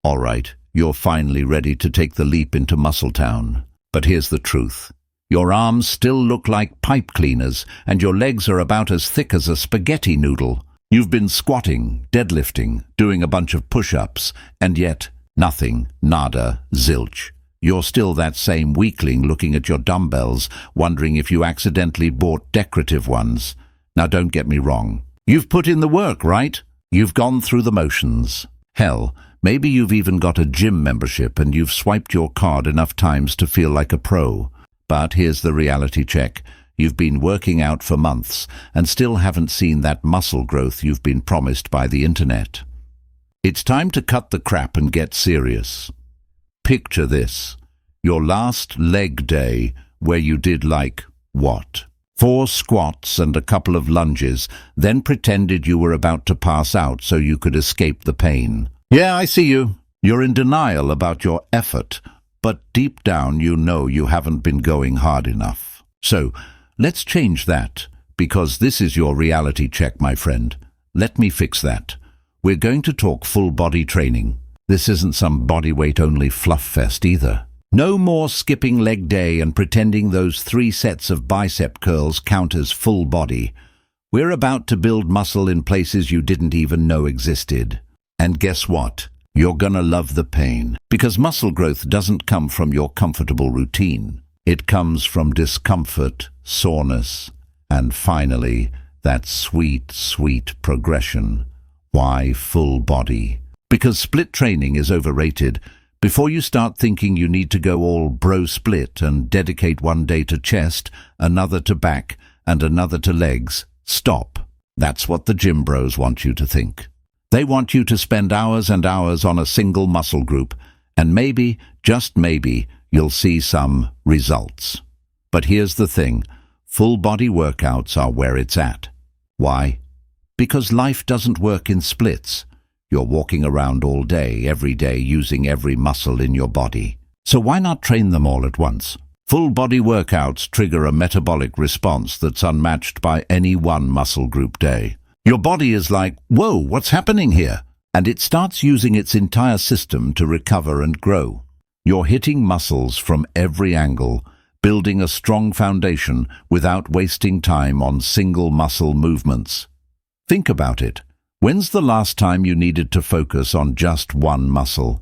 All right, you're finally ready to take the leap into Muscletown. But here's the truth. Your arms still look like pipe cleaners, and your legs are about as thick as a spaghetti noodle. You've been squatting, deadlifting, doing a bunch of push-ups, and yet nothing, nada, zilch. You're still that same weakling looking at your dumbbells, wondering if you accidentally bought decorative ones. Now don't get me wrong. You've put in the work, right? You've gone through the motions. Hell, maybe you've even got a gym membership and you've swiped your card enough times to feel like a pro. But here's the reality check. You've been working out for months and still haven't seen that muscle growth you've been promised by the internet. It's time to cut the crap and get serious. Picture this. Your last leg day where you did what? 4 squats and a couple of lunges, then pretended you were about to pass out so you could escape the pain. Yeah, I see you. You're in denial about your effort, but deep down you know you haven't been going hard enough. So, let's change that, because this is your reality check, my friend. Let me fix that. We're going to talk full body training. This isn't some bodyweight-only fluff fest either. No more skipping leg day and pretending those 3 sets of bicep curls count as full body. We're about to build muscle in places you didn't even know existed. And guess what? You're gonna love the pain. Because muscle growth doesn't come from your comfortable routine. It comes from discomfort, soreness, and finally, that sweet, sweet progression. Why full body? Because split training is overrated. Before you start thinking you need to go all bro split and dedicate one day to chest, another to back, and another to legs, stop. That's what the gym bros want you to think. They want you to spend hours and hours on a single muscle group, and maybe, just maybe, you'll see some results. But here's the thing. Full body workouts are where it's at. Why? Because life doesn't work in splits. You're walking around all day, every day, using every muscle in your body. So why not train them all at once? Full body workouts trigger a metabolic response that's unmatched by any one muscle group day. Your body is like, whoa, what's happening here? And it starts using its entire system to recover and grow. You're hitting muscles from every angle, building a strong foundation without wasting time on single muscle movements. Think about it. When's the last time you needed to focus on just one muscle?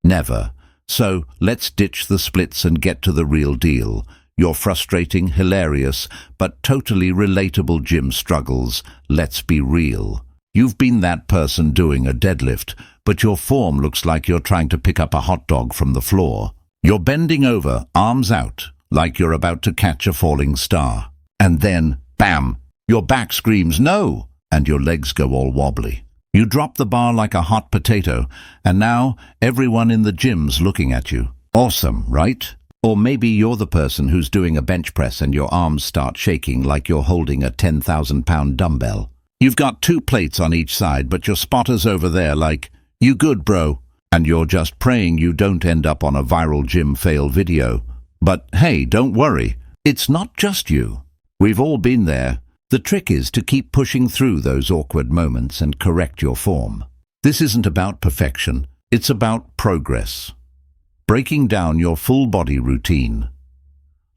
Never. So let's ditch the splits and get to the real deal. Your frustrating, hilarious, but totally relatable gym struggles. Let's be real. You've been that person doing a deadlift, but your form looks like you're trying to pick up a hot dog from the floor. You're bending over, arms out, like you're about to catch a falling star. And then, bam, your back screams no, and your legs go all wobbly. You drop the bar like a hot potato, and now everyone in the gym's looking at you. Awesome, right? Or maybe you're the person who's doing a bench press and your arms start shaking like you're holding a 10,000-pound dumbbell. You've got 2 plates on each side, but your spotter's over there like, you good, bro? And you're just praying you don't end up on a viral gym fail video. But hey, don't worry. It's not just you. We've all been there. The trick is to keep pushing through those awkward moments and correct your form. This isn't about perfection. It's about progress. Breaking down your full body routine.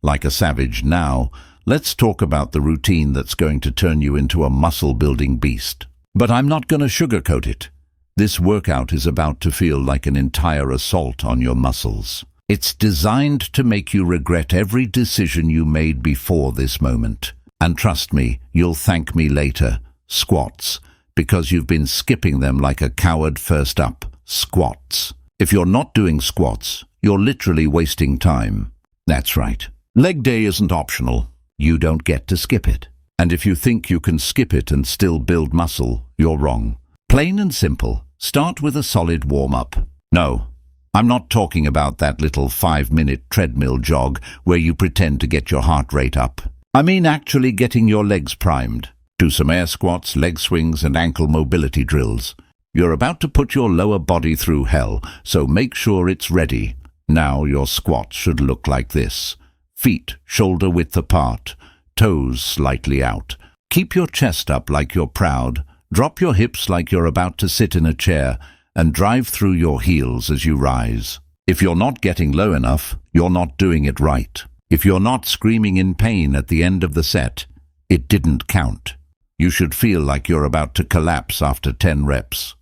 Like a savage now, let's talk about the routine that's going to turn you into a muscle-building beast. But I'm not going to sugarcoat it. This workout is about to feel like an entire assault on your muscles. It's designed to make you regret every decision you made before this moment. And trust me, you'll thank me later. Squats. Because you've been skipping them like a coward first up. Squats. If you're not doing squats, you're literally wasting time. That's right. Leg day isn't optional. You don't get to skip it. And if you think you can skip it and still build muscle, you're wrong. Plain and simple. Start with a solid warm-up. No, I'm not talking about that little 5-minute treadmill jog where you pretend to get your heart rate up. I mean actually getting your legs primed. Do some air squats, leg swings, and ankle mobility drills. You're about to put your lower body through hell, so make sure it's ready. Now your squats should look like this. Feet shoulder width apart, toes slightly out. Keep your chest up like you're proud. Drop your hips like you're about to sit in a chair, and drive through your heels as you rise. If you're not getting low enough, you're not doing it right. If you're not screaming in pain at the end of the set, it didn't count. You should feel like you're about to collapse after 10 reps.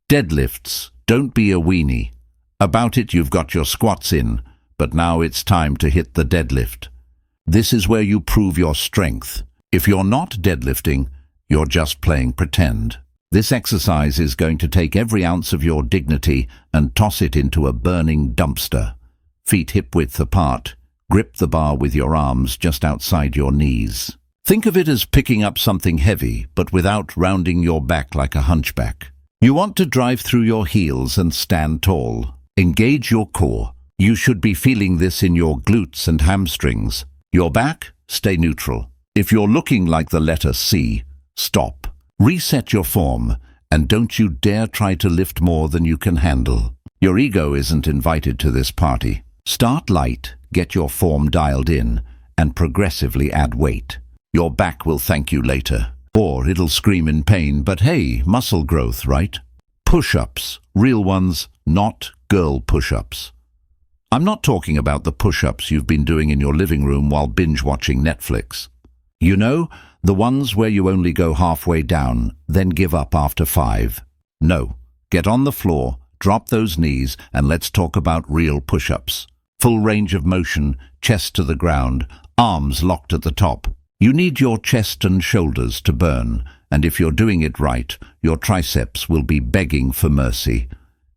Deadlifts. Don't be a weenie. About it, you've got your squats in, but now it's time to hit the deadlift. This is where you prove your strength. If you're not deadlifting, you're just playing pretend. This exercise is going to take every ounce of your dignity and toss it into a burning dumpster. Feet hip-width apart. Grip the bar with your arms just outside your knees. Think of it as picking up something heavy, but without rounding your back like a hunchback. You want to drive through your heels and stand tall. Engage your core. You should be feeling this in your glutes and hamstrings. Your back, stay neutral. If you're looking like the letter C, stop. Reset your form, and don't you dare try to lift more than you can handle. Your ego isn't invited to this party. Start light, get your form dialed in, and progressively add weight. Your back will thank you later. Or it'll scream in pain, but hey, muscle growth, right? Push-ups, real ones, not girl push-ups. I'm not talking about the push-ups you've been doing in your living room while binge-watching Netflix. You know, the ones where you only go halfway down, then give up after 5. No, get on the floor, drop those knees, and let's talk about real push-ups. Full range of motion, chest to the ground, arms locked at the top. You need your chest and shoulders to burn, and if you're doing it right, your triceps will be begging for mercy.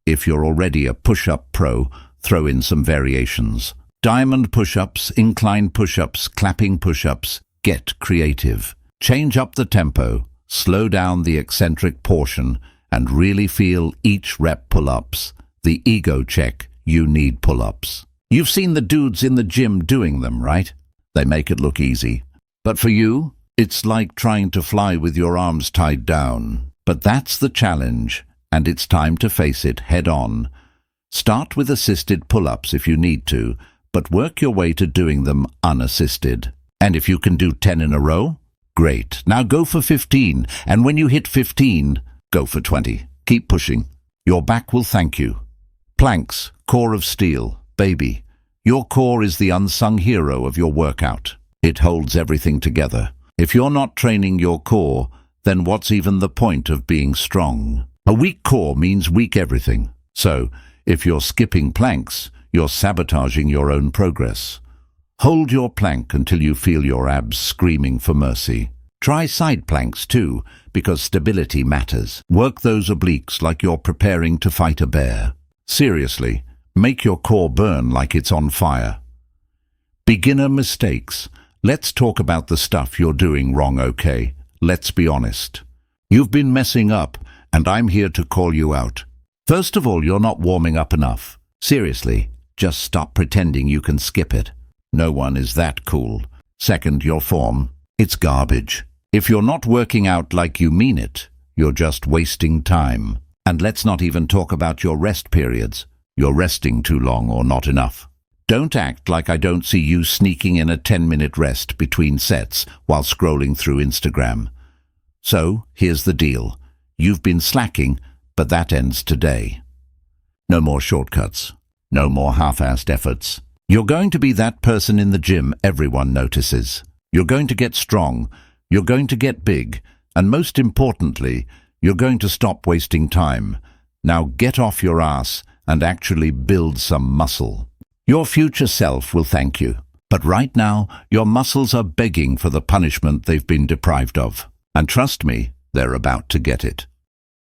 If you're already a push-up pro, throw in some variations. Diamond push-ups, incline push-ups, clapping push-ups. Get creative. Change up the tempo, slow down the eccentric portion, and really feel each rep pull-ups. The ego check, you need pull-ups. You've seen the dudes in the gym doing them, right? They make it look easy. But for you, it's like trying to fly with your arms tied down. But that's the challenge, and it's time to face it head-on. Start with assisted pull-ups if you need to, but work your way to doing them unassisted. And if you can do 10 in a row, great. Now go for 15, and when you hit 15, go for 20. Keep pushing. Your back will thank you. Planks, core of steel, baby. Your core is the unsung hero of your workout. It holds everything together. If you're not training your core, then what's even the point of being strong? A weak core means weak everything. So, if you're skipping planks, you're sabotaging your own progress. Hold your plank until you feel your abs screaming for mercy. Try side planks too, because stability matters. Work those obliques like you're preparing to fight a bear. Seriously, make your core burn like it's on fire. Beginner mistakes. Let's talk about the stuff you're doing wrong, okay? Let's be honest. You've been messing up, and I'm here to call you out. First of all, you're not warming up enough. Seriously, just stop pretending you can skip it. No one is that cool. Second, your form. It's garbage. If you're not working out like you mean it, you're just wasting time. And let's not even talk about your rest periods. You're resting too long or not enough. Don't act like I don't see you sneaking in a 10-minute rest between sets while scrolling through Instagram. So, here's the deal. You've been slacking, but that ends today. No more shortcuts. No more half-assed efforts. You're going to be that person in the gym everyone notices. You're going to get strong. You're going to get big. And most importantly, you're going to stop wasting time. Now get off your ass and actually build some muscle. Your future self will thank you. But right now, your muscles are begging for the punishment they've been deprived of. And trust me, they're about to get it.